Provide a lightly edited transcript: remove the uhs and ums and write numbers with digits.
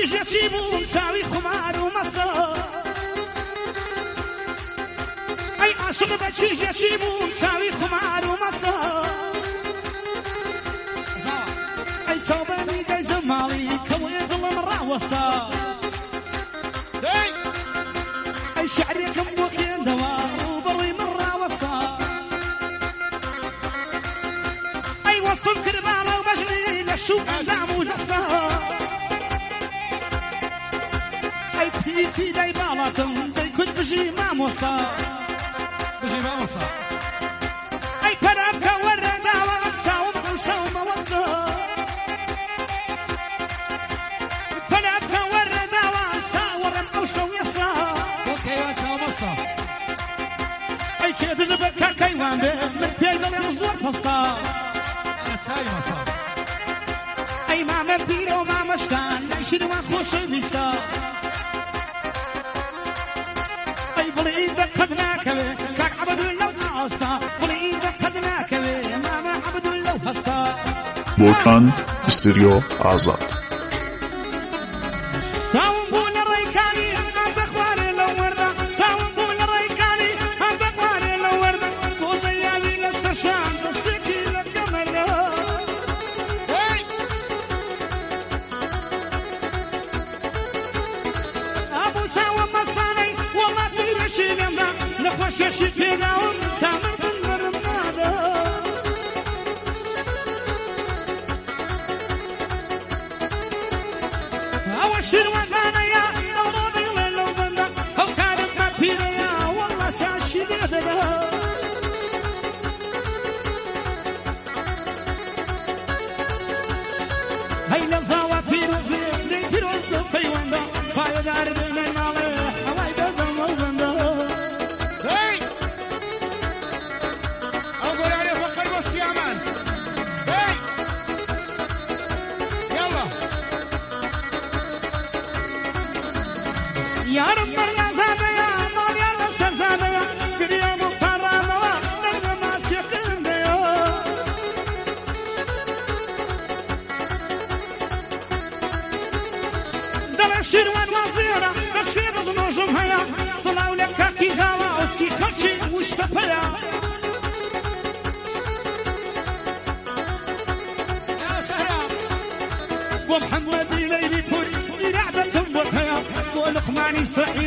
بشيشة مساوي خمار ومصدر أي عاشق بشيشة مساوي خمار ومصدر أي صوبني داي زمالي كوي ظل مرة وسطا أي شعري كم وكين دواء وبري مرة وسطا أي وصل كربالة وبجري للشوق دعم وزسطا أي بتي في داي بالاتم داي كنت بجي ما موسطا بجي ما وصل أي برابك ورنا وأنساهم وشوم وسطا برابك ورنا وأنساهم وشوم يسطا كيوان سوا وصل أي شيء تجيبك كيوان من بيد الأمزور فسطا أنا تاي وصل أي ما من بيرو ما مشكان نشيد ما خوش بيستا أي بليدك قد ناكبه كاك عبد لو ناستا بليدك قد ناكبه ما عبد لو هستا Volkan Stereo Azad. ساوم بول الريكاني عند اخواني لو ورده ساوم بول الريكاني عند اخواني لو ورده وزياني للسرشان تصيكي للقمر ابو ساوم مصاني والله تيرشي لنا نخوش يشي فينا وتامر بالمرماده شروان أنا يا أوضي لو بنا أو كارب ما بينا يا والله ساشي لدنا هاي لزاوة بيروز بيروز بيوانا فايا دار بنا نالي حواي بدم وبنا هاي أقول عليه فقر بس يا مان هاي يلا يا رب يا زاده يا مال يا لسر زاده يا قريا مقرمه نرجع ما شكرن يا دل الشروان وزيرة الشير زنوجم هيا صلاو لك كي زاوا وسيخرشي واشتفيا يا سهرة ومحمد ليلي كوري إرادة وكيا ولقماني سعيد